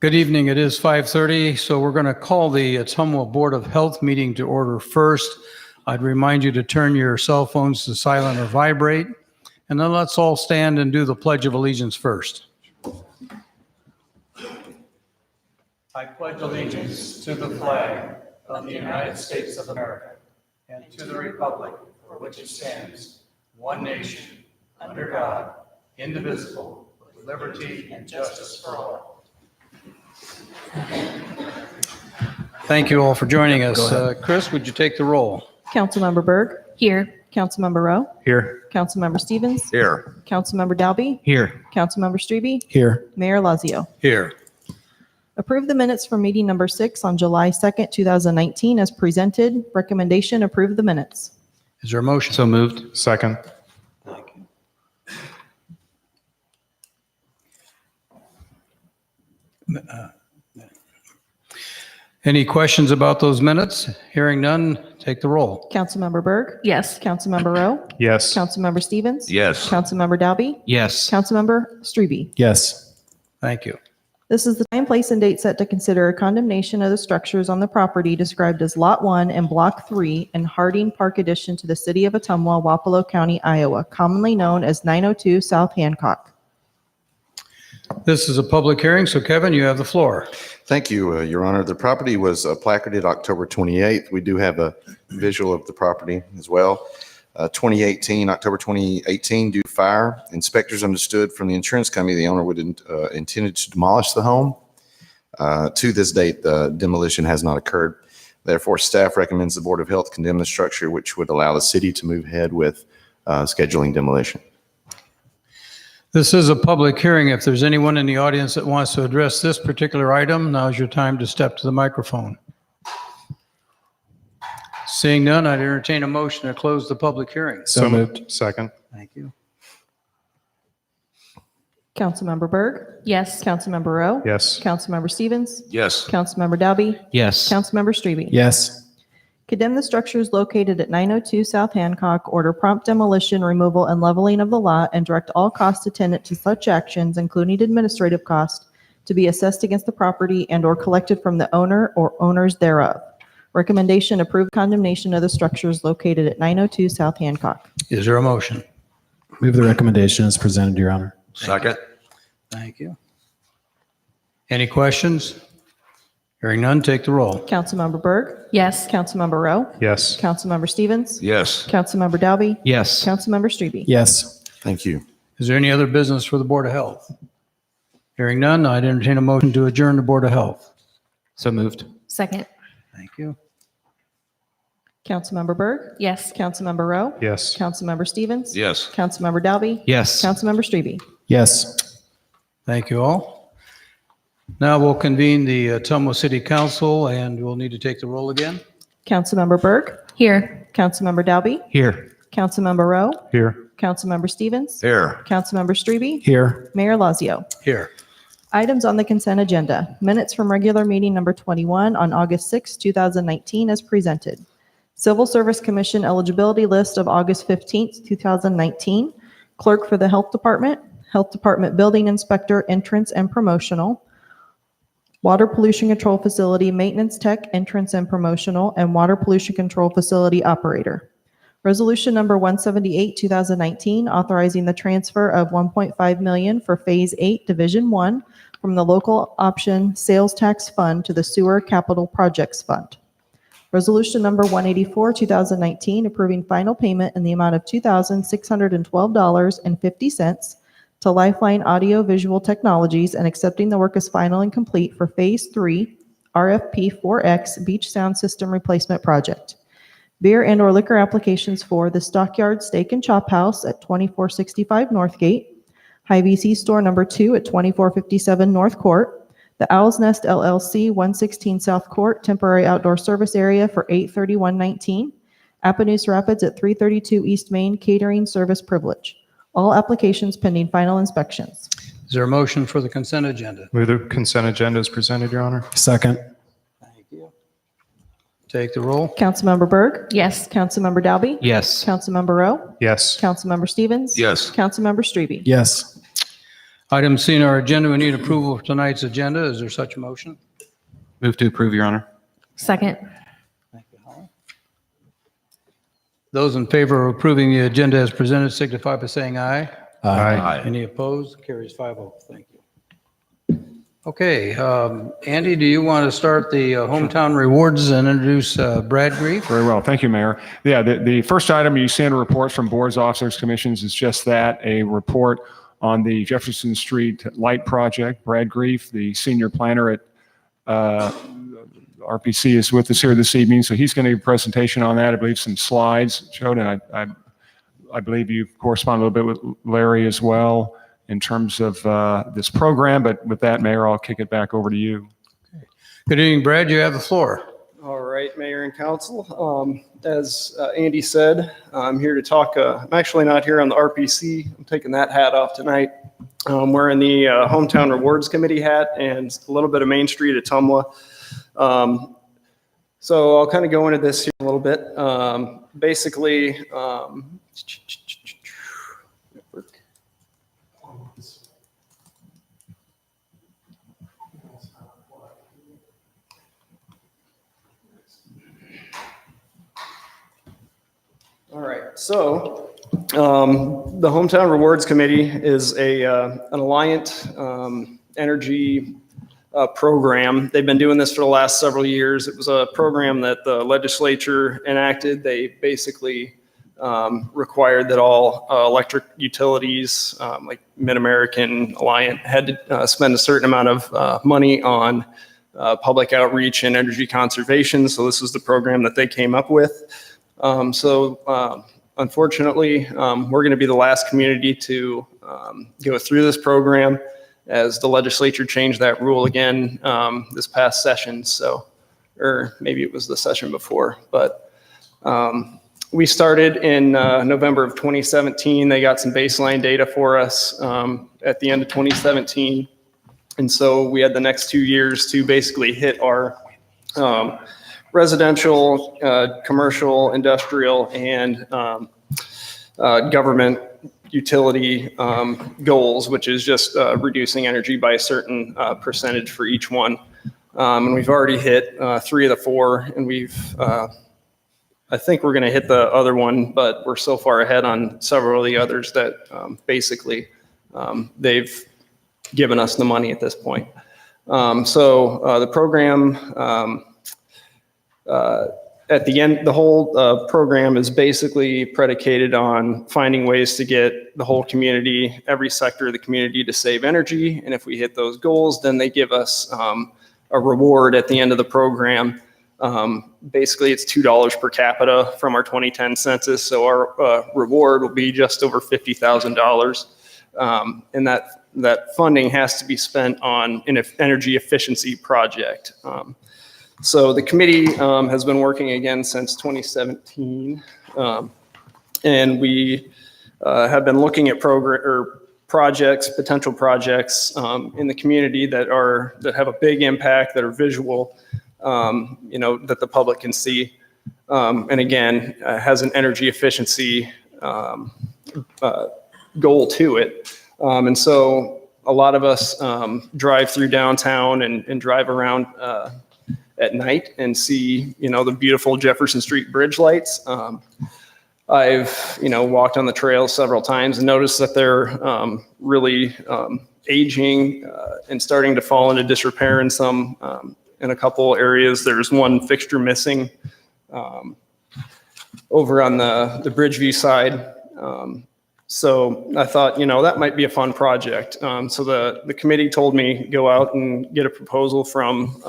Good evening. It is 5:30, so we're going to call the Ottumwa Board of Health meeting to order first. I'd remind you to turn your cell phones to silent or vibrate, and then let's all stand and do the Pledge of Allegiance first. I pledge allegiance to the flag of the United States of America and to the republic for which it stands, one nation, under God, indivisible, with liberty and justice for all. Thank you all for joining us. Chris, would you take the roll? Councilmember Berg. Here. Councilmember Rowe. Here. Councilmember Stevens. Here. Councilmember Dalby. Here. Councilmember Strebe. Here. Mayor Lazio. Here. Approve the minutes for meeting number 6 on July 2nd, 2019 as presented. Recommendation, approve the minutes. Is there a motion? So moved. Second. Thank you. Any questions about those minutes? Hearing none, take the roll. Councilmember Berg. Yes. Councilmember Rowe. Yes. Councilmember Stevens. Yes. Councilmember Dalby. Yes. Councilmember Strebe. Yes. Thank you. This is the time, place, and date set to consider a condemnation of the structures on the property described as Lot 1 and Block 3 in Harding Park addition to the city of Ottumwa, Wapello County, Iowa, commonly known as 902 South Hancock. This is a public hearing, so Kevin, you have the floor. Thank you, Your Honor. The property was placarded October 28th. We do have a visual of the property as well. October 2018, due to fire. Inspectors understood from the insurance company the owner would intended to demolish the home. To this date, the demolition has not occurred. Therefore, staff recommends the Board of Health condemn the structure, which would allow the city to move ahead with scheduling demolition. This is a public hearing. If there's anyone in the audience that wants to address this particular item, now's your time to step to the microphone. Seeing none, I'd entertain a motion to close the public hearing. So moved. Second. Thank you. Councilmember Berg. Yes. Councilmember Rowe. Yes. Councilmember Stevens. Yes. Councilmember Dalby. Yes. Councilmember Strebe. Yes. Condemn the structures located at 902 South Hancock, order prompt demolition, removal, and leveling of the lot, and direct all costs attendant to such actions, including administrative cost, to be assessed against the property and/or collected from the owner or owners thereof. Recommendation, approve condemnation of the structures located at 902 South Hancock. Is there a motion? Move the recommendation as presented, Your Honor. Second. Thank you. Any questions? Hearing none, take the roll. Councilmember Berg. Yes. Councilmember Rowe. Yes. Councilmember Stevens. Yes. Councilmember Dalby. Yes. Councilmember Strebe. Yes. Thank you. Is there any other business for the Board of Health? Hearing none, I'd entertain a motion to adjourn the Board of Health. So moved. Second. Thank you. Councilmember Berg. Yes. Councilmember Rowe. Yes. Councilmember Stevens. Yes. Councilmember Dalby. Yes. Councilmember Strebe. Yes. Thank you all. Now we'll convene the Ottumwa City Council, and we'll need to take the roll again. Councilmember Berg. Here. Councilmember Dalby. Here. Councilmember Rowe. Here. Councilmember Stevens. Here. Councilmember Strebe. Here. Mayor Lazio. Here. Items on the consent agenda. Minutes from regular meeting number 21 on August 6, 2019 as presented. Civil Service Commission eligibility list of August 15th, 2019. Clerk for the Health Department Building Inspector, entrance and promotional. Water Pollution Control Facility Maintenance Tech, entrance and promotional, and Water Pollution Control Facility Operator. Resolution number 178, 2019, authorizing the transfer of $1.5 million for Phase 8, Division 1 from the Local Option Sales Tax Fund to the Sewer Capital Projects Fund. Resolution number 184, 2019, approving final payment in the amount of $2,612.50 to Lifeline Audio Visual Technologies and accepting the work as final and complete for Phase 3 RFP 4X Beach Sound System Replacement Project. Beer and/or liquor applications for the Stockyard Steak and Chop House at 2465 Northgate, Hy-Vee Store number 2 at 2457 North Court, the Owl's Nest LLC 116 South Court Temporary Outdoor Service Area for 8/31/19, Appanoose Rapids at 332 East Main Catering Service Privilege. All applications pending final inspections. Is there a motion for the consent agenda? Move the consent agenda as presented, Your Honor. Second. Thank you. Take the roll. Councilmember Berg. Yes. Councilmember Dalby. Yes. Councilmember Rowe. Yes. Councilmember Stevens. Yes. Councilmember Strebe. Yes. Item C on our agenda, we need approval of tonight's agenda. Is there such a motion? Move to approve, Your Honor. Second. Thank you, Holly. Those in favor of approving the agenda as presented signify by saying aye. Aye. Any opposed? Carries 5-0. Thank you. Okay, Andy, do you want to start the hometown rewards and introduce Brad Grief? Very well. Thank you, Mayor. Yeah, the first item you see in reports from boards, officers, commissions is just that, a report on the Jefferson Street Light Project. Brad Grief, the senior planner at RPC, is with us here this evening, so he's going to give a presentation on that. I believe some slides showed, and I believe you correspond a little bit with Larry as well in terms of this program. But with that, Mayor, I'll kick it back over to you. Good evening, Brad. You have the floor. All right, Mayor and Council. As Andy said, I'm here to talk. I'm actually not here on the RPC. I'm taking that hat off tonight. We're in the Hometown Rewards Committee hat and a little bit of Main Street at Ottumwa. So I'll kind of go into this here a little bit. Basically, all right, so the Hometown Rewards Committee is an Alliant energy program. They've been doing this for the last several years. It was a program that the legislature enacted. They basically required that all electric utilities, like Mid-American, Alliant, had to spend a certain amount of money on public outreach and energy conservation. So this was the program that they came up with. Unfortunately, we're going to be the last community to go through this program, as the legislature changed that rule again this past session. So, or maybe it was the session before, but we started in November of 2017. They got some baseline data for us at the end of 2017. And so we had the next 2 years to basically hit our residential, commercial, industrial, and government utility goals, which is just reducing energy by a certain percentage for each one. And we've already hit 3 of the 4, and I think we're going to hit the other one, but we're so far ahead on several of the others that basically they've given us the money at this point. So the program, at the end, the whole program is basically predicated on finding ways to get the whole community, every sector of the community, to save energy. And if we hit those goals, then they give us a reward at the end of the program. Basically, it's $2 per capita from our 2010 census. So our reward will be just over $50,000. And that funding has to be spent on an energy efficiency project. So the committee has been working again since 2017, and we have been looking at projects, potential projects in the community that have a big impact, that are visual, that the public can see, and again has an energy efficiency goal to it. And so a lot of us drive through downtown and drive around at night and see, the beautiful Jefferson Street bridge lights. I've, walked on the trail several times and noticed that they're really aging and starting to fall into disrepair in in a couple areas. There's one fixture missing over on the Bridgeview side. So I thought, that might be a fun project. So the committee told me go out and get a proposal from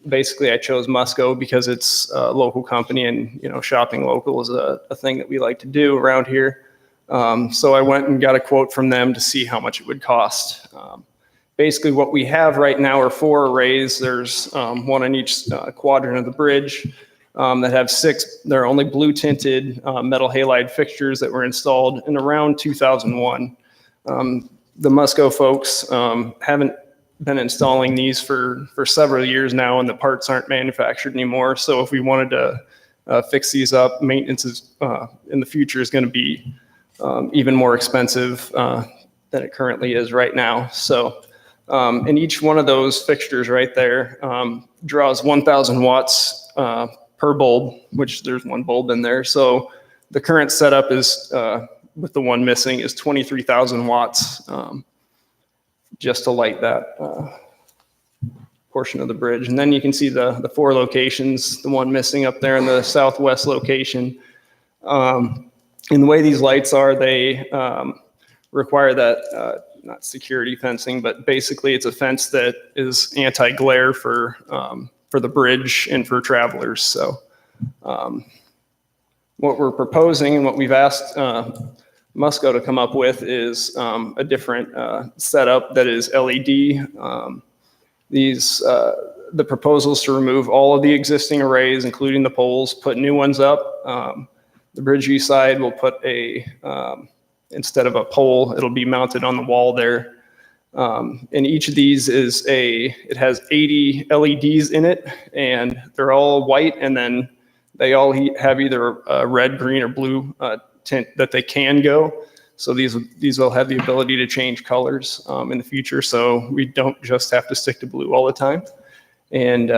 basically, I chose Musco because it's a local company, and shopping local is a thing that we like to do around here. So I went and got a quote from them to see how much it would cost. Basically, what we have right now are 4 arrays. There's one on each quadrant of the bridge that have 6. They're only blue tinted metal halide fixtures that were installed in around 2001. The Musco folks haven't been installing these for several years now, and the parts aren't manufactured anymore. So if we wanted to fix these up, maintenance is in the future is going to be even more expensive than it currently is right now. So, and each one of those fixtures right there draws 1,000 watts per bulb, which there's one bulb in there. So the current setup is, with the one missing, is 23,000 watts just to light that portion of the bridge. And then you can see the 4 locations, the one missing up there in the southwest location. And the way these lights are, they require that, not security fencing, but basically it's a fence that is anti-glare for the bridge and for travelers. So what we're proposing and what we've asked Musco to come up with is a different setup that is LED. The proposals to remove all of the existing arrays, including the poles, put new ones up. The Bridgeview side will put instead of a pole, it'll be mounted on the wall there. And each of these it has 80 LEDs in it, and they're all white, and then they all have either a red, green, or blue tint that they can go. So these will have the ability to change colors in the future, so we don't just have to stick to blue all the time. And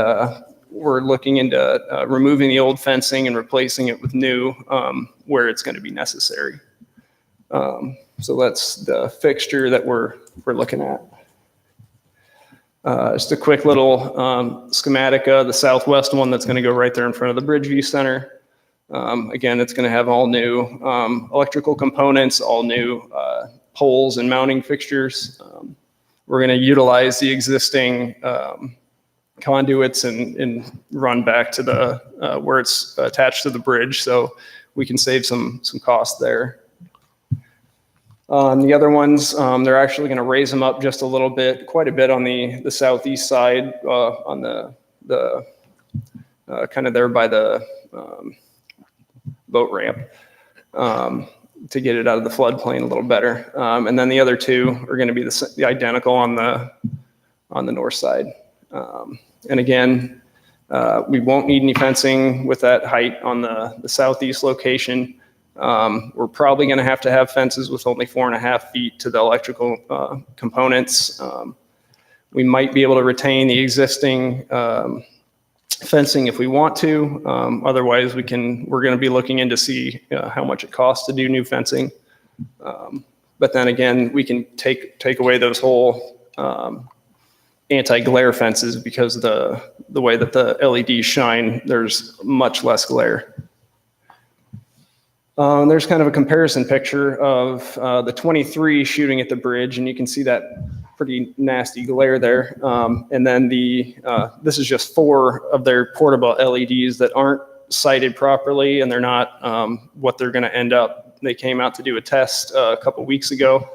we're looking into removing the old fencing and replacing it with new where it's going to be necessary. So that's the fixture that we're looking at. Just a quick little schematic of the southwest one that's going to go right there in front of the Bridgeview Center. Again, it's going to have all new electrical components, all new poles and mounting fixtures. We're going to utilize the existing conduits and run back to the where it's attached to the bridge, so we can save some cost there. The other ones, they're actually going to raise them up just a little bit, quite a bit on the southeast side, on the kind of there by the boat ramp, to get it out of the floodplain a little better. And then the other 2 are going to be the identical on the north side. And again, we won't need any fencing with that height on the southeast location. We're probably going to have fences with only 4.5 feet to the electrical components. We might be able to retain the existing fencing if we want to. Otherwise, we're going to be looking in to see how much it costs to do new fencing. But then again, we can take away those whole anti-glare fences, because the way that the LEDs shine, there's much less glare. There's kind of a comparison picture of the 23 shooting at the bridge, and you can see that pretty nasty glare there. And then this is just 4 of their portable LEDs that aren't sighted properly, and they're not what they're going to end up. They came out to do a test a couple weeks ago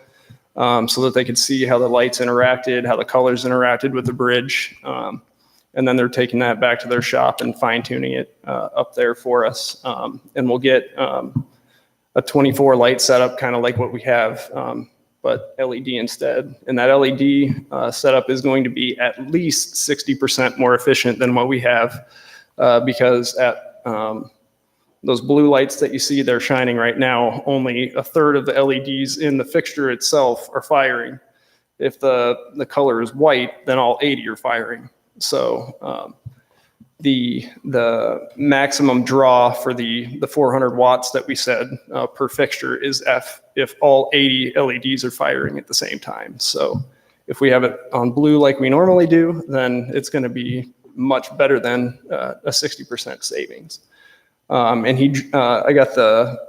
so that they could see how the lights interacted, how the colors interacted with the bridge. And then they're taking that back to their shop and fine-tuning it up there for us. And we'll get a 24 light setup, kind of like what we have, but LED instead. And that LED setup is going to be at least 60% more efficient than what we have, because at those blue lights that you see they're shining right now, only 1/3 of the LEDs in the fixture itself are firing. If the color is white, then all 80 are firing. So the maximum draw for the 400 watts that we said per fixture is if all 80 LEDs are firing at the same time. So if we have it on blue like we normally do, then it's going to be much better than a 60% savings. And I got the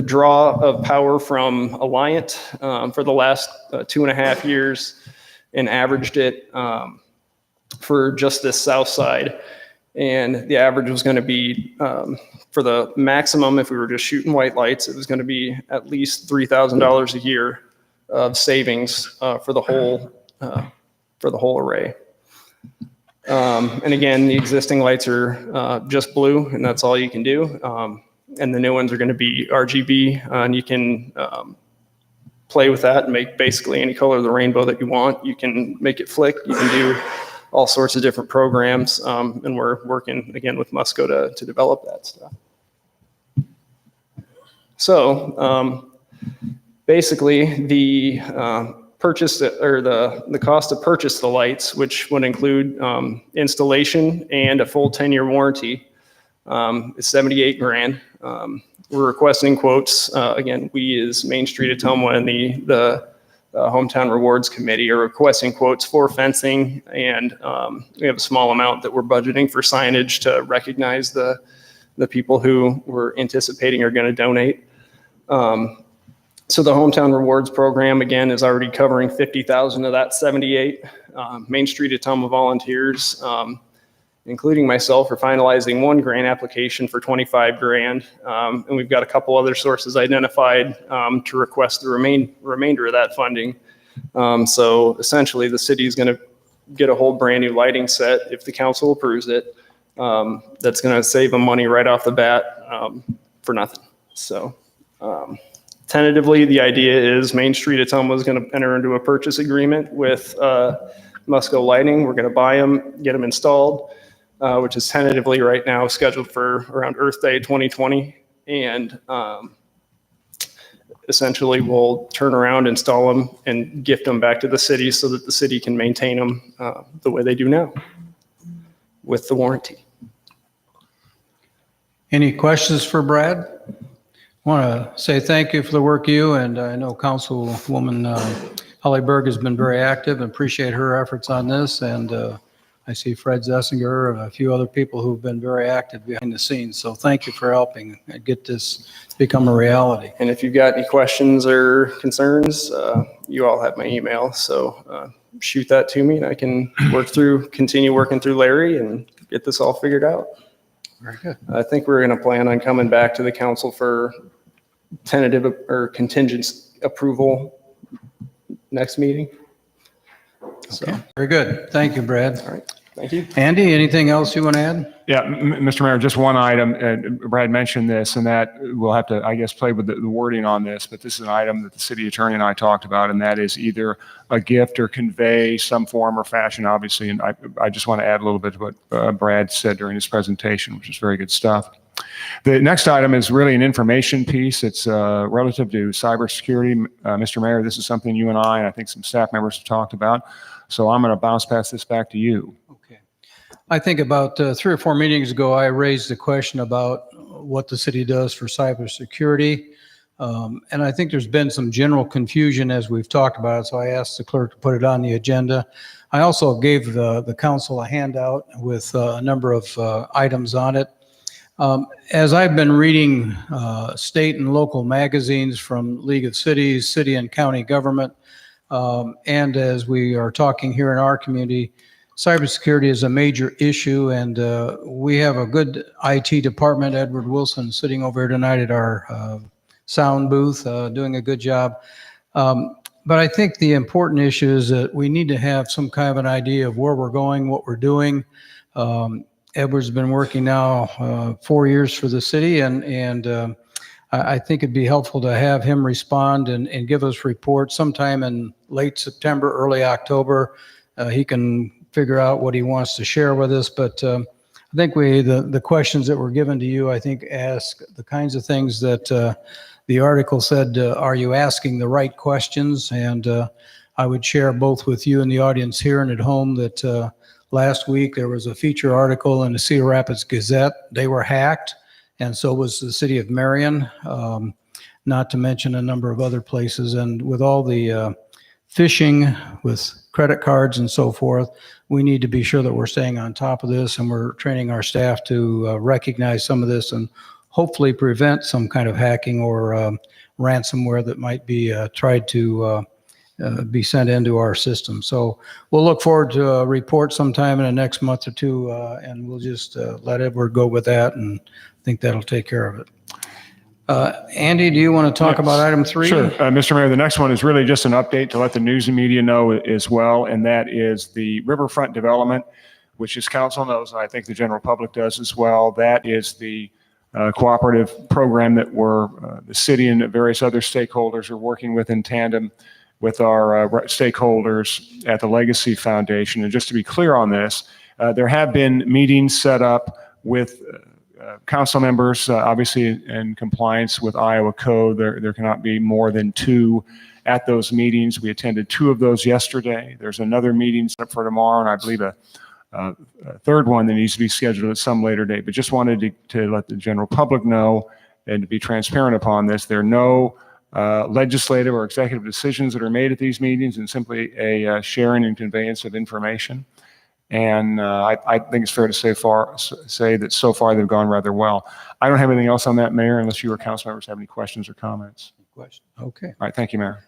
draw of power from Alliant for the last 2.5 years, and averaged it for just this south side. And the average was going to be, for the maximum, if we were just shooting white lights, it was going to be at least $3,000 a year of savings for the whole array. And again, the existing lights are just blue, and that's all you can do. And the new ones are going to be RGB, and you can play with that and make basically any color of the rainbow that you want. You can make it flick. You can do all sorts of different programs, and we're working again with Musco to develop that stuff. So basically the purchase or the cost to purchase the lights, which would include installation and a full 10-year warranty, is 78 grand. We're requesting quotes. Again, we as Main Street Ottumwa and the Hometown Rewards Committee are requesting quotes for fencing, and we have a small amount that we're budgeting for signage to recognize the people who we're anticipating are going to donate. So the Hometown Rewards Program, again, is already covering 50,000 of that 78. Main Street Ottumwa volunteers, including myself, are finalizing one grant application for 25 grand. And we've got a couple other sources identified to request the remainder of that funding. So essentially, the city is going to get a whole brand new lighting set if the council approves it. That's going to save them money right off the bat for nothing. So tentatively, the idea is Main Street Ottumwa is going to enter into a purchase agreement with Musco Lighting. We're going to buy them, get them installed, which is tentatively right now scheduled for around Earth Day 2020. And essentially we'll turn around, install them, and gift them back to the city so that the city can maintain them the way they do now with the warranty. Any questions for Brad? Want to say thank you for the work you, and I know Councilwoman Hollyberg has been very active, and appreciate her efforts on this. And I see Fred Zessinger and a few other people who've been very active behind the scenes. So thank you for helping get this become a reality. And if you've got any questions or concerns, you all have my email. So shoot that to me, and I can continue working through Larry and get this all figured out. Very good. I think we're going to plan on coming back to the council for tentative or contingent approval next meeting. So, Okay, very good. Thank you, Brad. all right. Thank you. Andy, anything else you want to add? Yeah, Mr. Mayor, just one item. Brad mentioned this, and that we'll have to, I guess, play with the wording on this, but this is an item that the city attorney and I talked about, and that is either a gift or convey some form or fashion, obviously. And I just want to add a little bit to what Brad said during his presentation, which is very good stuff. The next item is really an information piece. It's relative to cybersecurity. Mr. Mayor, this is something you and I think some staff members have talked about. So I'm going to bounce past this back to you. Okay. I think about 3 or 4 meetings ago, I raised the question about what the city does for cybersecurity. And I think there's been some general confusion as we've talked about it. So I asked the clerk to put it on the agenda. I also gave the council a handout with a number of items on it. As I've been reading state and local magazines from League of Cities, city and county government, and as we are talking here in our community, cybersecurity is a major issue, and we have a good IT department. Edward Wilson sitting over here tonight at our sound booth, doing a good job. But I think the important issue is that we need to have some kind of an idea of where we're going, what we're doing. Edward's been working now 4 years for the city, and I think it'd be helpful to have him respond and give us reports sometime in late September, early October. He can figure out what he wants to share with us. But I think the questions that were given to you, I think, ask the kinds of things that the article said, are you asking the right questions? And I would share both with you and the audience here and at home that last week there was a feature article in the Cedar Rapids Gazette. They were hacked, and so was the city of Marion, not to mention a number of other places. And with all the phishing with credit cards and so forth, we need to be sure that we're staying on top of this, and we're training our staff to recognize some of this and hopefully prevent some kind of hacking or ransomware that might be tried to be sent into our system. So we'll look forward to a report sometime in the next month or two, and we'll just let Edward go with that, and I think that'll take care of it. Andy, do you want to talk about item 3? Sure. Mr. Mayor, the next one is really just an update to let the news and media know as well, and that is the riverfront development, which as council knows, and I think the general public does as well. That is the cooperative program that the city and various other stakeholders are working with in tandem with our stakeholders at the Legacy Foundation. And just to be clear on this, there have been meetings set up with council members, obviously in compliance with Iowa code, there cannot be more than 2 at those meetings. We attended 2 of those yesterday. There's another meeting set up for tomorrow, and I believe a third one that needs to be scheduled at some later date. But just wanted to let the general public know and to be transparent upon this. There are no legislative or executive decisions that are made at these meetings, and simply a sharing and conveyance of information. And I think it's fair to say that so far they've gone rather well. I don't have anything else on that, Mayor, unless you or council members have any questions or comments. Question. Okay. All right, thank you, Mayor.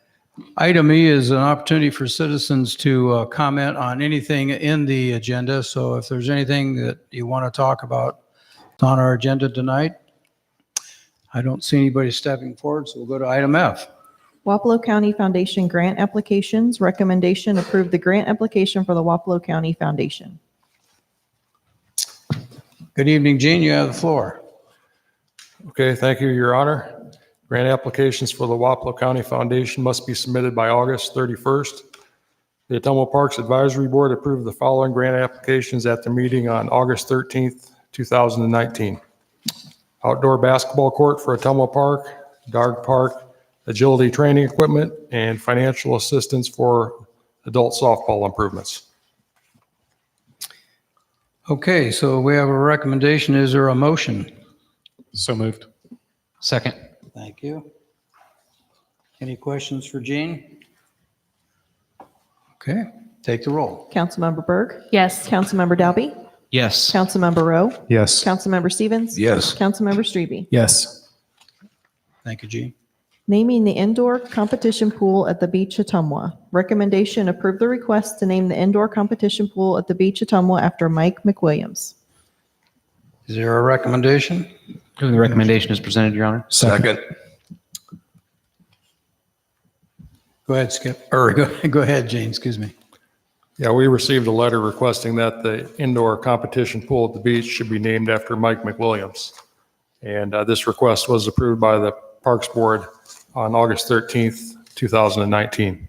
Item E is an opportunity for citizens to comment on anything in the agenda. So if there's anything that you want to talk about on our agenda tonight, I don't see anybody stepping forward, so we'll go to item F. Wapello County Foundation grant applications. Recommendation: approve the grant application for the Wapello County Foundation. Good evening, Gene. You have the floor. Okay, thank you, Your Honor. Grant applications for the Wapello County Foundation must be submitted by August 31st. The Ottumwa Parks Advisory Board approved the following grant applications at the meeting on August 13th, 2019. Outdoor basketball court for Ottumwa Park, dog park, agility training equipment, and financial assistance for adult softball improvements. Okay, so we have a recommendation. Is there a motion? So moved. Second. Thank you. Any questions for Gene? Okay, take the roll. Councilmember Berg? Yes. Councilmember Dalby? Yes. Councilmember Rowe? Yes. Councilmember Stevens? Yes. Councilmember Strebe? Yes. Thank you, Gene. Naming the indoor competition pool at the beach Ottumwa. Recommendation: approve the request to name the indoor competition pool at the beach Ottumwa after Mike McWilliams. Is there a recommendation? The recommendation is presented, Your Honor. Second. Go ahead, Skip, or go ahead, Gene, excuse me. Yeah, we received a letter requesting that the indoor competition pool at the beach should be named after Mike McWilliams. And this request was approved by the Parks Board on August 13th, 2019.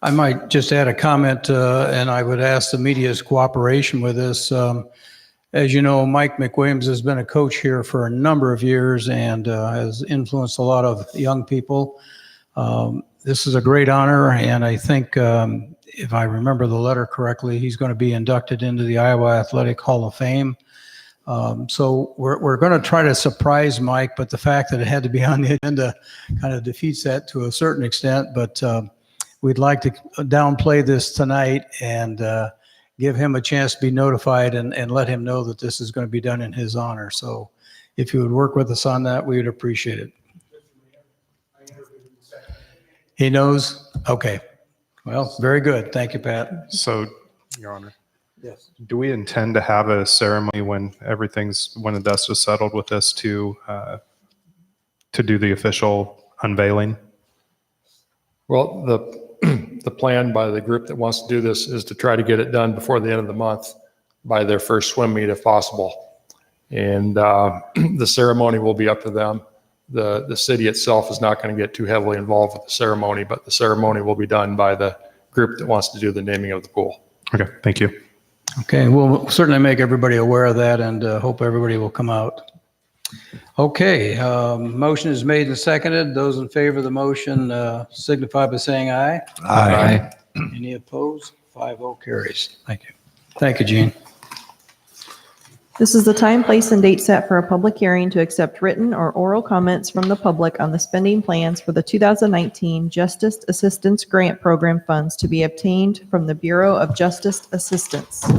I might just add a comment, and I would ask the media's cooperation with this. As you know, Mike McWilliams has been a coach here for a number of years and has influenced a lot of young people. This is a great honor, and I think, if I remember the letter correctly, he's going to be inducted into the Iowa Athletic Hall of Fame. So we're going to try to surprise Mike, but the fact that it had to be on the agenda kind of defeats that to a certain extent. But we'd like to downplay this tonight and give him a chance to be notified and let him know that this is going to be done in his honor. So if you would work with us on that, we would appreciate it. He knows? Okay. Well, very good. Thank you, Pat. So, Your Honor, Yes. do we intend to have a ceremony when the dust is settled with this to do the official unveiling? Well, the plan by the group that wants to do this is to try to get it done before the end of the month by their first swim meet if possible. And the ceremony will be up to them. The city itself is not going to get too heavily involved with the ceremony, but the ceremony will be done by the group that wants to do the naming of the pool. Okay, thank you. Okay, we'll certainly make everybody aware of that and hope everybody will come out. Okay, motion is made and seconded. Those in favor of the motion signify by saying aye. Aye. Any opposed? 5-0 carries. Thank you. Thank you, Gene. This is the time, place, and date set for a public hearing to accept written or oral comments from the public on the spending plans for the 2019 Justice Assistance Grant Program funds to be obtained from the Bureau of Justice Assistance.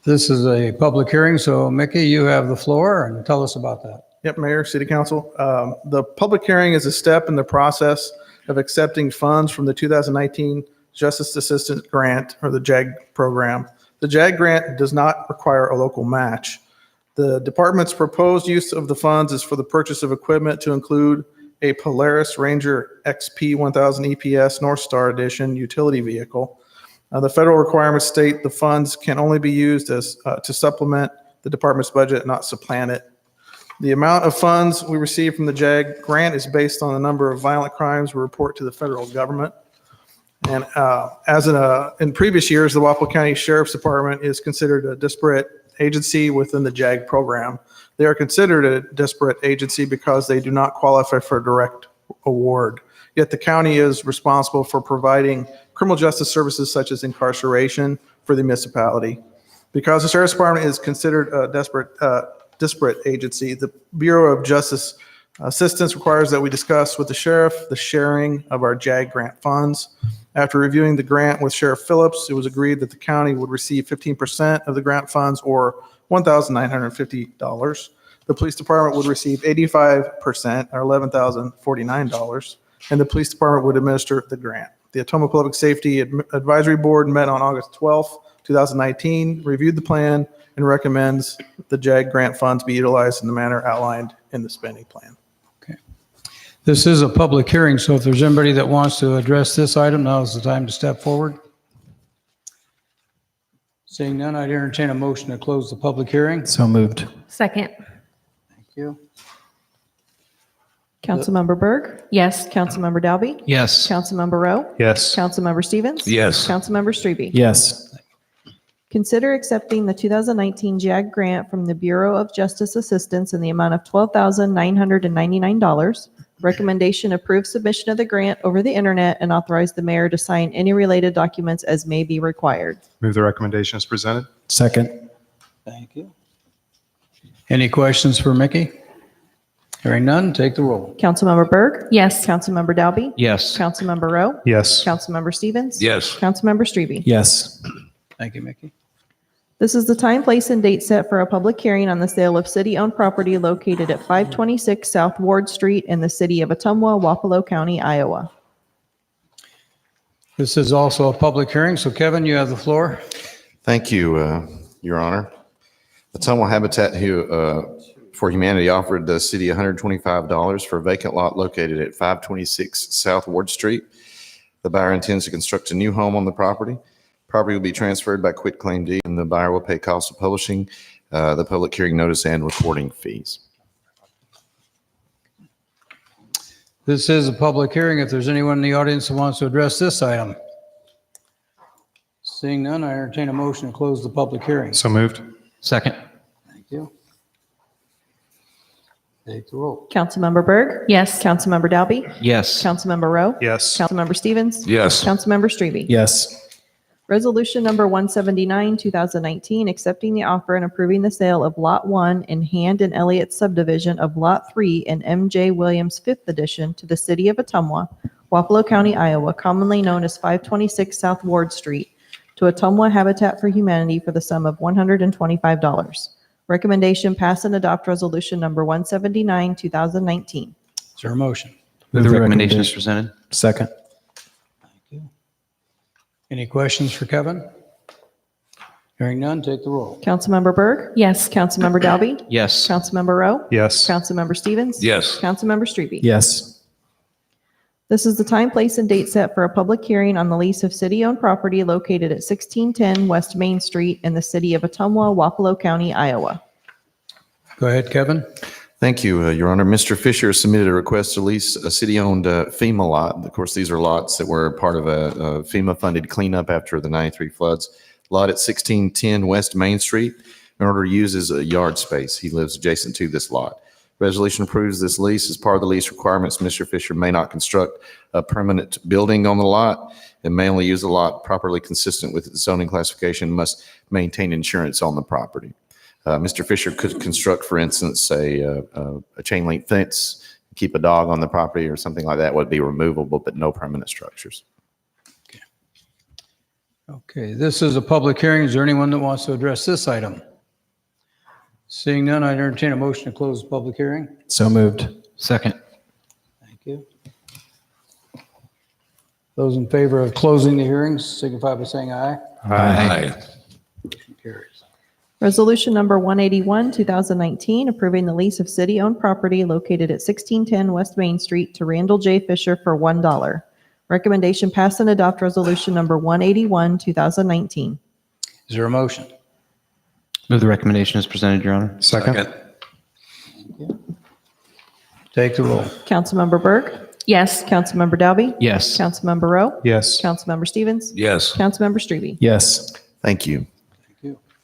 This is a public hearing, so Mickey, you have the floor and tell us about that. Yep, Mayor, City Council. The public hearing is a step in the process of accepting funds from the 2019 Justice Assistance Grant, or the JAG program. The JAG grant does not require a local match. The department's proposed use of the funds is for the purchase of equipment to include a Polaris Ranger XP 1000 EPS North Star Edition utility vehicle. The federal requirements state the funds can only be used as to supplement the department's budget, not supplant it. The amount of funds we receive from the JAG grant is based on the number of violent crimes we report to the federal government. And as in previous years, the Wapello County Sheriff's Department is considered a disparate agency within the JAG program. They are considered a disparate agency because they do not qualify for a direct award. Yet the county is responsible for providing criminal justice services such as incarceration for the municipality. Because the Sheriff's Department is considered a disparate agency, the Bureau of Justice Assistance requires that we discuss with the sheriff the sharing of our JAG grant funds. After reviewing the grant with Sheriff Phillips, it was agreed that the county would receive 15% of the grant funds, or $1,950. The police department would receive 85%, or $11,049, and the police department would administer the grant. The Ottumwa Public Safety Advisory Board met on August 12th, 2019, reviewed the plan, and recommends the JAG grant funds be utilized in the manner outlined in the spending plan. This is a public hearing, so if there's anybody that wants to address this item, now is the time to step forward. Seeing none, I'd entertain a motion to close the public hearing. So moved. Second. Thank you. Councilmember Berg? Yes. Councilmember Dalby? Yes. Councilmember Rowe? Yes. Councilmember Stevens? Yes. Councilmember Strebe? Yes. Consider accepting the 2019 JAG grant from the Bureau of Justice Assistance in the amount of $12,999. Recommendation: approve submission of the grant over the internet and authorize the mayor to sign any related documents as may be required. Move the recommendation as presented. Second. Thank you. Any questions for Mickey? Hearing none, take the roll. Councilmember Berg? Yes. Councilmember Dalby? Yes. Councilmember Rowe? Yes. Councilmember Stevens? Yes. Councilmember Strebe? Yes. Thank you, Mickey. This is the time, place, and date set for a public hearing on the sale of city-owned property located at 526 South Ward Street in the city of Ottumwa, Wapello County, Iowa. This is also a public hearing, so Kevin, you have the floor. Thank you, Your Honor. Ottumwa Habitat for Humanity offered the city $125 for a vacant lot located at 526 South Ward Street. The buyer intends to construct a new home on the property. Property will be transferred by quitclaim deed, and the buyer will pay costs of publishing, the public hearing notice, and recording fees. This is a public hearing. If there's anyone in the audience who wants to address this item. Seeing none, I entertain a motion to close the public hearing. So moved. Second. Thank you. Take the roll. Councilmember Berg? Yes. Councilmember Dalby? Yes. Councilmember Rowe? Yes. Councilmember Stevens? Yes. Councilmember Strebe? Yes. Resolution number 179, 2019, accepting the offer and approving the sale of Lot 1 in Hand and Elliott subdivision of Lot 3 in M.J. Williams 5th Edition to the city of Ottumwa, Wapello County, Iowa, commonly known as 526 South Ward Street, to Ottumwa Habitat for Humanity for the sum of $125. Recommendation: pass and adopt resolution number 179, 2019. Is there a motion? Move the recommendation as presented. Second. Thank you. Any questions for Kevin? Hearing none, take the roll. Councilmember Berg? Yes. Councilmember Dalby? Yes. Councilmember Rowe? Yes. Councilmember Stevens? Yes. Councilmember Strebe? Yes. This is the time, place, and date set for a public hearing on the lease of city-owned property located at 1610 West Main Street in the city of Ottumwa, Wapello County, Iowa. Go ahead, Kevin. Thank you, Your Honor. Mr. Fisher submitted a request to lease a city-owned FEMA lot. Of course, these are lots that were part of a FEMA-funded cleanup after the 93 floods. Lot at 1610 West Main Street in order to use as a yard space. He lives adjacent to this lot. Resolution approves this lease. As part of the lease requirements, Mr. Fisher may not construct a permanent building on the lot and may only use the lot properly consistent with its zoning classification, must maintain insurance on the property. Mr. Fisher could construct, for instance, a chain link fence, keep a dog on the property or something like that would be removable, but no permanent structures. Okay, this is a public hearing. Is there anyone that wants to address this item? Seeing none, I entertain a motion to close the public hearing. So moved. Second. Thank you. Those in favor of closing the hearings signify by saying aye. Aye. Carries. Resolution number 181, 2019, approving the lease of city-owned property located at 1610 West Main Street to Randall J. Fisher for $1. Recommendation: pass and adopt resolution number 181, 2019. Is there a motion? Move the recommendation as presented, Your Honor. Second. Take the roll. Councilmember Berg? Yes. Councilmember Dalby? Yes. Councilmember Rowe? Yes. Councilmember Stevens? Yes. Councilmember Strebe? Yes. Thank you.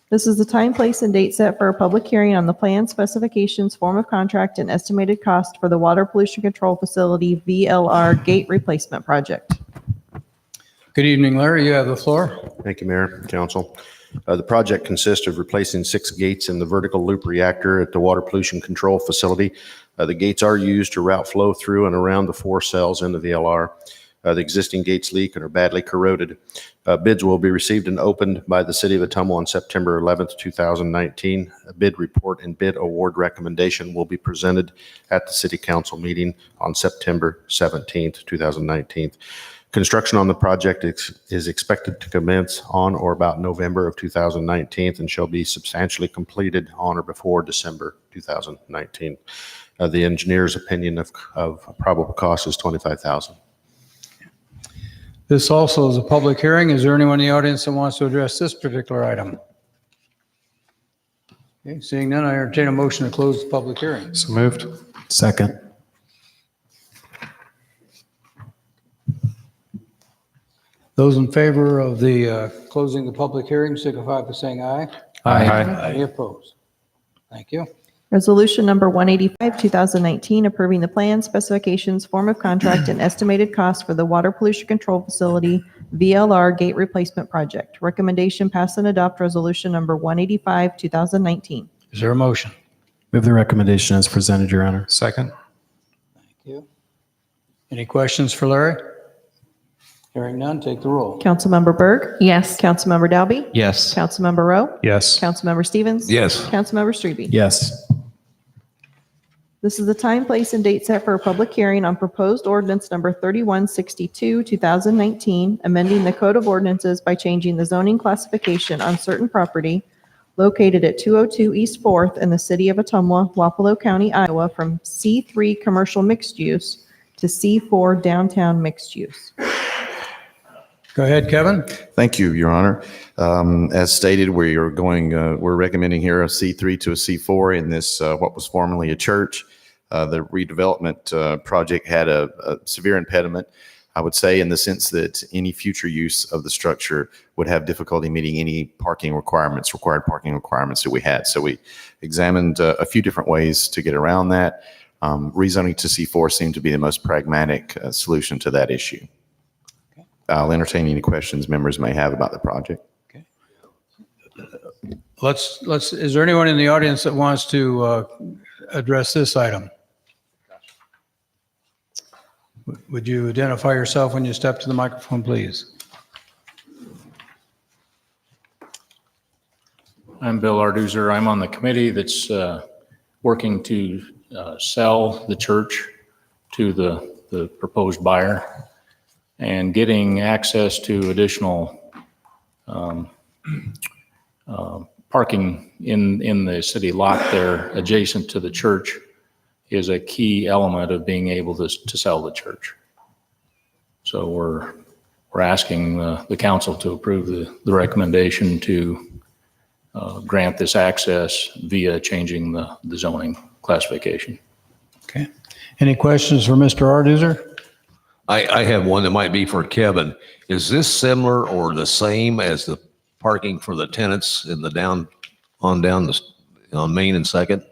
This is the time, place, and date set for a public hearing on the plan, specifications, form of contract, and estimated cost for the Water Pollution Control Facility VLR Gate Replacement Project. Good evening, Larry. You have the floor. Thank you, Mayor, Council. The project consists of replacing 6 gates in the vertical loop reactor at the Water Pollution Control Facility. The gates are used to route flow through and around the 4 cells in the VLR. The existing gates leak and are badly corroded. Bids will be received and opened by the City of Ottumwa on September 11th, 2019. A bid report and bid award recommendation will be presented at the City Council meeting on September 17th, 2019. Construction on the project is expected to commence on or about November of 2019 and shall be substantially completed on or before December 2019. The engineer's opinion of probable cost is $25,000. This also is a public hearing. Is there anyone in the audience that wants to address this particular item? Okay, seeing none, I entertain a motion to close the public hearing. So moved. Second. Those in favor of the closing the public hearing signify by saying aye. Aye. Any opposed? Thank you. Resolution number 185, 2019, approving the plan, specifications, form of contract, and estimated cost for the Water Pollution Control Facility VLR Gate Replacement Project. Recommendation, pass and adopt resolution number 185, 2019. Is there a motion? Move the recommendation as presented, Your Honor. Second. Thank you. Any questions for Larry? Hearing none, take the roll. Councilmember Berg? Yes. Councilmember Dalby? Yes. Councilmember Rowe? Yes. Councilmember Stevens? Yes. Councilmember Strebe? Yes. This is the time, place, and date set for a public hearing on proposed ordinance number 3162, 2019, amending the Code of Ordinances by changing the zoning classification on certain property located at 202 East 4th in the city of Ottumwa, Wapello County, Iowa, from C3 Commercial Mixed Use to C4 Downtown Mixed Use. Go ahead, Kevin. Thank you, Your Honor. As stated, we're recommending here a C3 to a C4 in this, what was formerly a church. The redevelopment project had a severe impediment, I would say, in the sense that any future use of the structure would have difficulty meeting any required parking requirements that we had. So we examined a few different ways to get around that. Rezoning to C4 seemed to be the most pragmatic solution to that issue. I'll entertain any questions members may have about the project. Okay. Is there anyone in the audience that wants to address this item? Would you identify yourself when you step to the microphone, please? I'm Bill Arduzer. I'm on the committee that's working to sell the church to the proposed buyer and getting access to additional parking in the city lot there adjacent to the church is a key element of being able to sell the church. So we're asking the council to approve the recommendation to grant this access via changing the zoning classification. Okay. Any questions for Mr. Arduzer? I have one that might be for Kevin. Is this similar or the same as the parking for the tenants in the on Main and Second?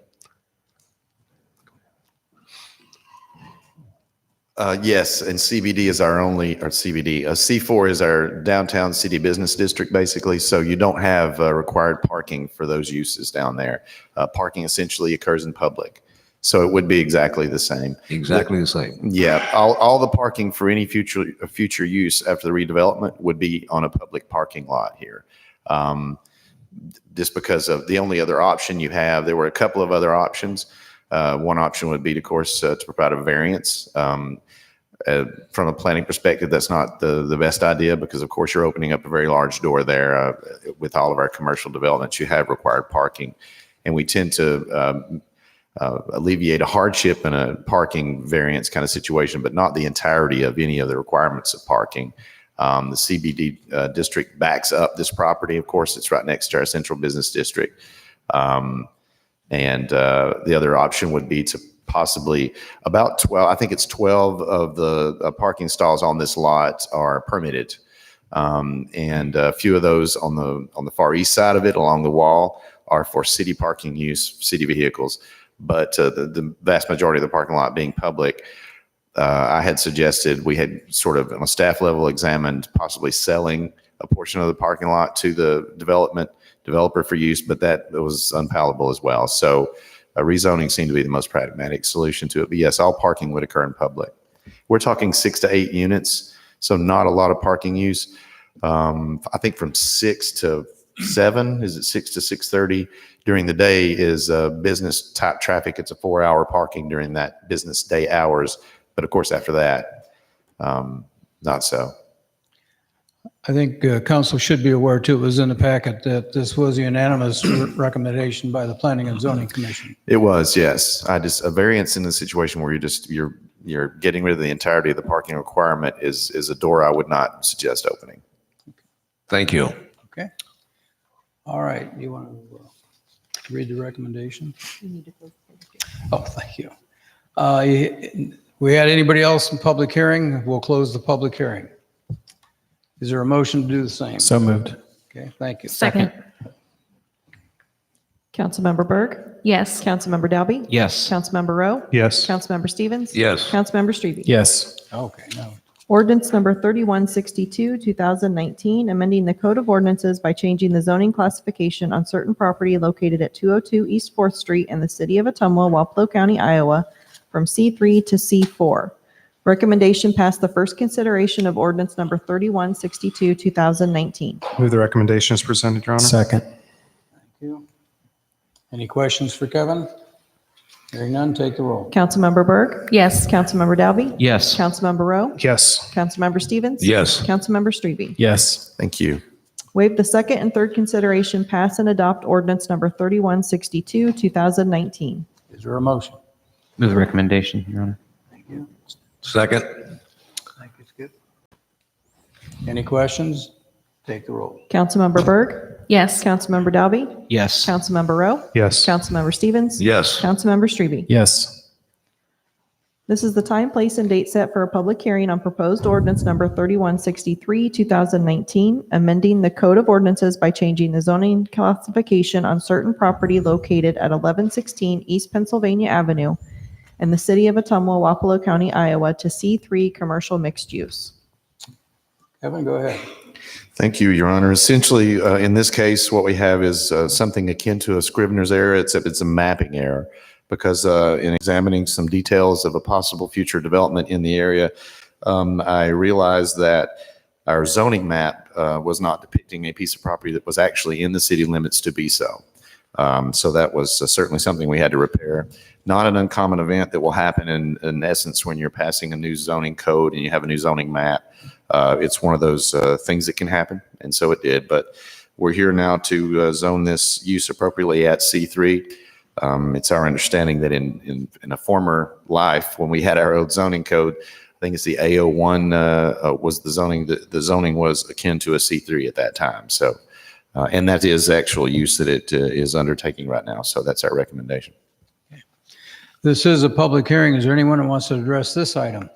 Yes, and CBD is C4 is our downtown city business district, basically. So you don't have required parking for those uses down there. Parking essentially occurs in public. So it would be exactly the same. Exactly the same. Yeah, all the parking for any future use after the redevelopment would be on a public parking lot here. Just because of the only other option you have, there were a couple of other options. One option would be, of course, to provide a variance. From a planning perspective, that's not the best idea because, of course, you're opening up a very large door there. With all of our commercial developments, you have required parking. And we tend to alleviate a hardship in a parking variance kind of situation, but not the entirety of any of the requirements of parking. The CBD district backs up this property. Of course, it's right next to our central business district. And the other option would be to possibly about 12, I think it's 12 of the parking stalls on this lot are permitted. And a few of those on the far east side of it along the wall are for city parking use, city vehicles. But the vast majority of the parking lot being public, I had suggested we had sort of on a staff level examined possibly selling a portion of the parking lot to the developer for use, but that was unpalatable as well. So rezoning seemed to be the most pragmatic solution to it. But yes, all parking would occur in public. We're talking 6 to 8 units, so not a lot of parking use. I think from 6 to 7, is it 6 to 6:30 during the day is business type traffic. It's a 4-hour parking during that business day hours. But of course, after that, not so. I think council should be aware too, it was in the packet, that this was a unanimous recommendation by the Planning and Zoning Commission. It was, yes. A variance in the situation where you're getting rid of the entirety of the parking requirement is a door I would not suggest opening. Thank you. Okay. All right, you want to read the recommendation? Oh, thank you. We had anybody else in public hearing? We'll close the public hearing. Is there a motion to do the same? So moved. Okay, thank you. Second. Councilmember Berg? Yes. Councilmember Dalby? Yes. Councilmember Rowe? Yes. Councilmember Stevens? Yes. Councilmember Strebe? Yes. Okay, now, Ordinance number 3162, 2019, amending the Code of Ordinances by changing the zoning classification on certain property located at 202 East 4th Street in the city of Ottumwa, Wapello County, Iowa, from C3 to C4. Recommendation passed the first consideration of ordinance number 3162, 2019. Move the recommendation as presented, Your Honor. Second. thank you. Any questions for Kevin? Hearing none, take the roll. Councilmember Berg? Yes. Councilmember Dalby? Yes. Councilmember Rowe? Yes. Councilmember Stevens? Yes. Councilmember Strebe? Yes. Thank you. Waive the second and third consideration, pass and adopt ordinance number 3162, 2019. Is there a motion? Move the recommendation, Your Honor. Thank you. Second. Thank you, Skip. Any questions? Take the roll. Councilmember Berg? Yes. Councilmember Dalby? Yes. Councilmember Rowe? Yes. Councilmember Stevens? Yes. Councilmember Strebe? Yes. This is the time, place, and date set for a public hearing on proposed ordinance number 3163, 2019, amending the Code of Ordinances by changing the zoning classification on certain property located at 1116 East Pennsylvania Avenue in the city of Ottumwa, Wapello County, Iowa, to C3 commercial mixed use. Kevin, go ahead. Thank you, Your Honor. Essentially, in this case, what we have is something akin to a Scrivener's error, except it's a mapping error. Because in examining some details of a possible future development in the area, I realized that our zoning map was not depicting a piece of property that was actually in the city limits to be so. So that was certainly something we had to repair. Not an uncommon event that will happen in essence when you're passing a new zoning code and you have a new zoning map. It's one of those things that can happen, and so it did. But we're here now to zone this use appropriately at C3. It's our understanding that in a former life, when we had our old zoning code, I think it's the A01 was the zoning. The zoning was akin to a C3 at that time. So, and that is the actual use that it is undertaking right now. So that's our recommendation. This is a public hearing. Is there anyone who wants to address this item?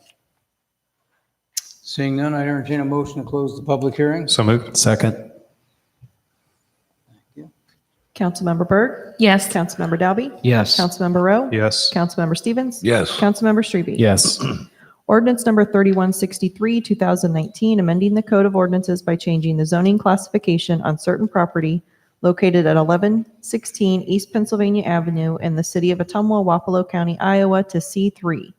Seeing none, I entertain a motion to close the public hearing. So moved. Second. Councilmember Berg? Yes. Councilmember Dalby? Yes. Councilmember Rowe? Yes. Councilmember Stevens? Yes. Councilmember Strebe? Yes. Ordinance number 3163, 2019, amending the Code of Ordinances by changing the zoning classification on certain property located at 1116 East Pennsylvania Avenue in the city of Ottumwa, Wapello County, Iowa to C3.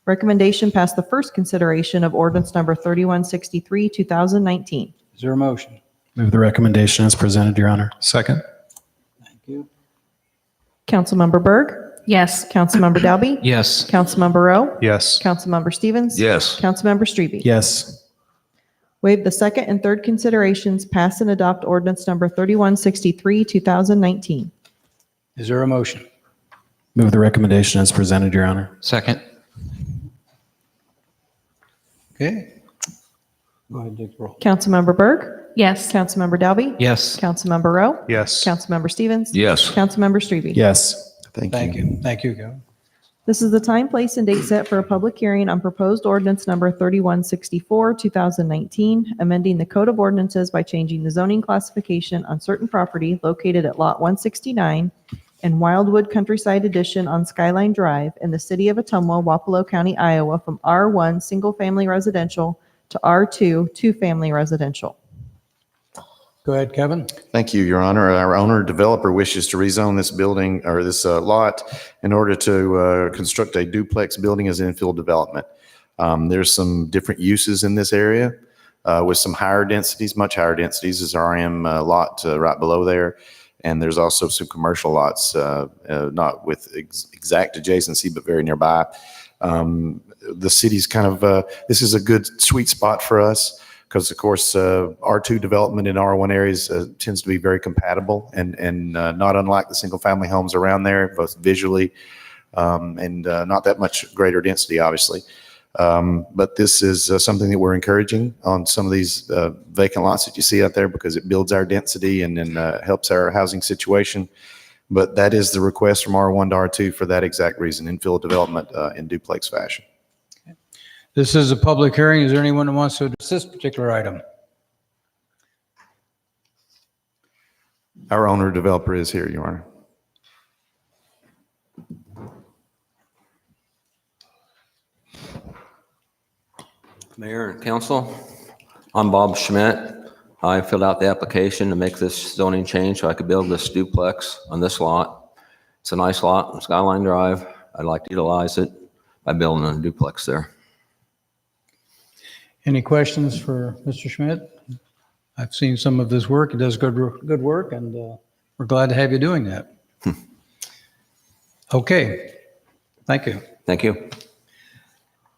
Recommendation passed the first consideration of ordinance number 3163, 2019. Is there a motion? Move the recommendation as presented, Your Honor. Second. Thank you. Councilmember Berg? Yes. Councilmember Dalby? Yes. Councilmember Rowe? Yes. Councilmember Stevens? Yes. Councilmember Strebe? Yes. Waive the second and third considerations, pass and adopt ordinance number 3163, 2019. Is there a motion? Move the recommendation as presented, Your Honor. Second. Okay. Go ahead, take the roll. Councilmember Berg? Yes. Councilmember Dalby? Yes. Councilmember Rowe? Yes. Councilmember Stevens? Yes. Councilmember Strebe? Yes. Thank you. Thank you, Kevin. This is the time, place, and date set for a public hearing on proposed ordinance number 3164, 2019, amending the Code of Ordinances by changing the zoning classification on certain property located at Lot 169 and Wildwood Countryside Edition on Skyline Drive in the city of Ottumwa, Wapello County, Iowa, from R1 Single Family Residential to R2 Two Family Residential. Go ahead, Kevin. Thank you, Your Honor. Our owner developer wishes to rezone this building or this lot in order to construct a duplex building as infill development. There's some different uses in this area with some higher densities, much higher densities, as RM lot right below there. And there's also some commercial lots, not with exact adjacency, but very nearby. The city's kind of, this is a good sweet spot for us because, of course, R2 development in R1 areas tends to be very compatible and not unlike the single-family homes around there, both visually and not that much greater density, obviously. But this is something that we're encouraging on some of these vacant lots that you see out there because it builds our density and helps our housing situation. But that is the request from R1 to R2 for that exact reason, infill development in duplex fashion. This is a public hearing. Is there anyone who wants to address this particular item? Our owner developer is here, Your Honor. Mayor and council, I'm Bob Schmidt. I filled out the application to make this zoning change so I could build this duplex on this lot. It's a nice lot on Skyline Drive. I'd like to utilize it by building a duplex there. Any questions for Mr. Schmidt? I've seen some of his work. He does good work, and we're glad to have you doing that. Okay. Thank you. Thank you.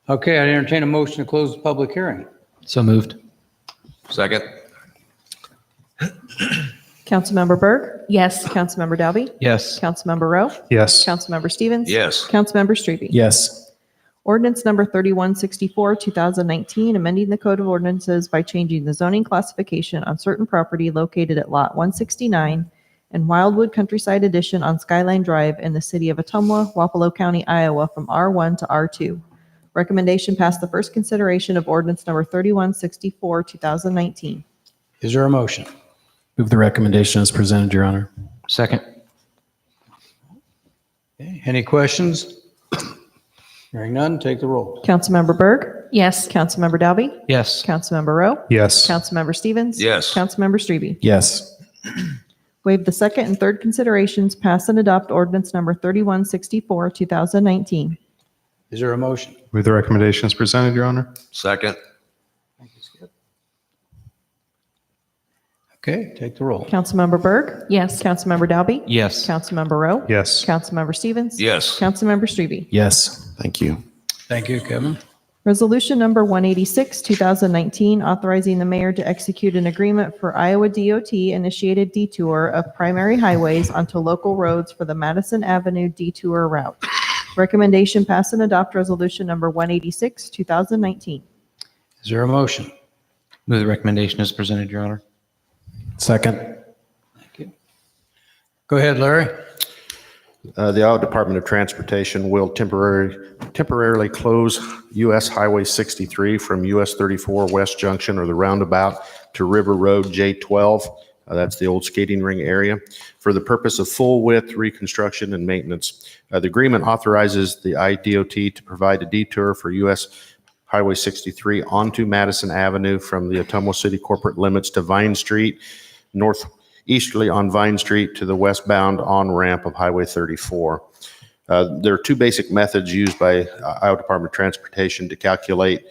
Okay, I entertain a motion to close the public hearing. So moved. Second? Councilmember Berg? Yes. Councilmember Dalby? Yes. Councilmember Rowe? Yes. Councilmember Stevens? Yes. Councilmember Strebe? Yes. Ordinance number 3164, 2019, amending the Code of Ordinances by changing the zoning classification on certain property located at Lot 169 and Wildwood Countryside Edition on Skyline Drive in the city of Ottumwa, Wapello County, Iowa, from R1 to R2. Recommendation passed the first consideration of ordinance number 3164, 2019. Is there a motion? Move the recommendation as presented, Your Honor. Second. Okay, any questions? Hearing none, take the roll. Councilmember Berg? Yes. Councilmember Dalby? Yes. Councilmember Rowe? Yes. Councilmember Stevens? Yes. Councilmember Strebe? Yes. Waive the second and third considerations, pass and adopt ordinance number 3164, 2019. Is there a motion? Move the recommendation as presented, Your Honor. Second? Okay, take the roll. Councilmember Berg? Yes. Councilmember Dalby? Yes. Councilmember Rowe? Yes. Councilmember Stevens? Yes. Councilmember Strebe? Yes. Thank you. Thank you, Kevin. Resolution number 186, 2019, authorizing the mayor to execute an agreement for Iowa DOT-initiated detour of primary highways onto local roads for the Madison Avenue detour route. Recommendation pass and adopt resolution number 186, 2019. Is there a motion? Move the recommendation as presented, Your Honor. Second. Thank you. Go ahead, Larry. The Iowa Department of Transportation will temporarily close US Highway 63 from US 34 West Junction or the roundabout to River Road J12. That's the old skating ring area for the purpose of full width reconstruction and maintenance. The agreement authorizes the IDOT to provide a detour for US Highway 63 onto Madison Avenue from the Ottumwa City corporate limits to Vine Street, northeasterly on Vine Street to the westbound on-ramp of Highway 34. There are two basic methods used by Iowa Department of Transportation to calculate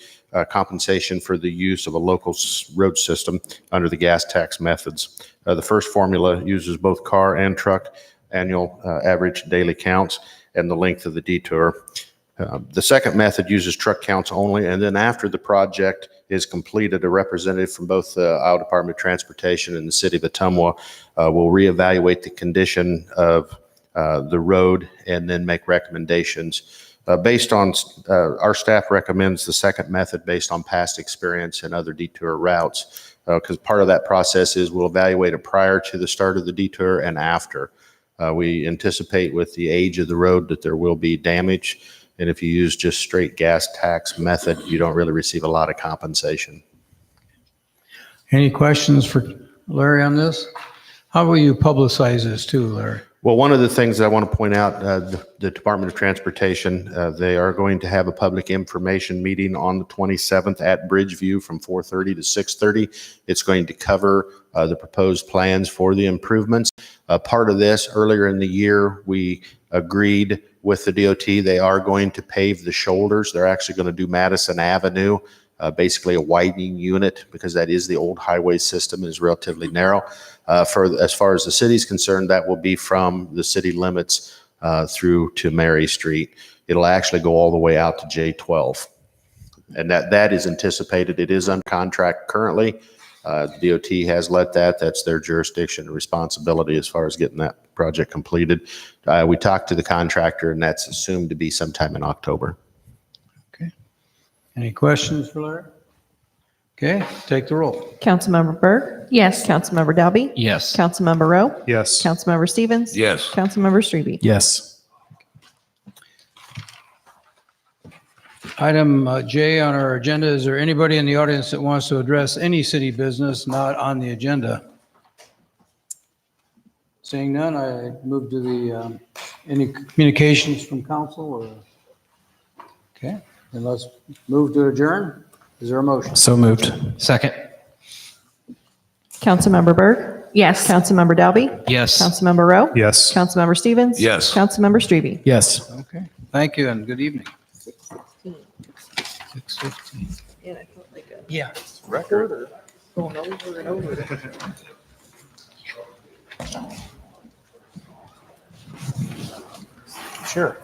compensation for the use of a local road system under the gas tax methods. The first formula uses both car and truck annual average daily counts and the length of the detour. The second method uses truck counts only, and then after the project is completed, a representative from both the Iowa Department of Transportation and the City of Ottumwa will reevaluate the condition of the road and then make recommendations. Based on, our staff recommends the second method based on past experience and other detour routes, because part of that process is we'll evaluate it prior to the start of the detour and after. We anticipate with the age of the road that there will be damage. And if you use just straight gas tax method, you don't really receive a lot of compensation. Any questions for Larry on this? How will you publicize this too, Larry? Well, one of the things I want to point out, the Department of Transportation, they are going to have a public information meeting on the 27th at Bridgeview from 4:30 to 6:30. It's going to cover the proposed plans for the improvements. Part of this, earlier in the year, we agreed with the DOT. They are going to pave the shoulders. They're actually going to do Madison Avenue, basically a widening unit, because that is the old highway system and is relatively narrow. As far as the city's concerned, that will be from the city limits through to Mary Street. It'll actually go all the way out to J12. And that is anticipated. It is on contract currently. DOT has let that's their jurisdiction and responsibility as far as getting that project completed. We talked to the contractor, and that's assumed to be sometime in October. Any questions for Larry? Okay, take the roll. Councilmember Berg? Yes. Councilmember Dalby? Yes. Councilmember Rowe? Yes. Councilmember Stevens? Yes. Councilmember Strebe? Yes. Item J on our agenda, is there anybody in the audience that wants to address any city business not on the agenda? Seeing none, I move to the, any communications from council or? Okay, then let's move to adjourn. Is there a motion? So moved. Second. Councilmember Berg? Yes. Councilmember Dalby? Yes. Councilmember Rowe? Yes. Councilmember Stevens? Yes. Councilmember Strebe? Yes. Okay, thank you and good evening. 6:15. Yeah, I felt like a Yeah. recorder going over and over. Sure.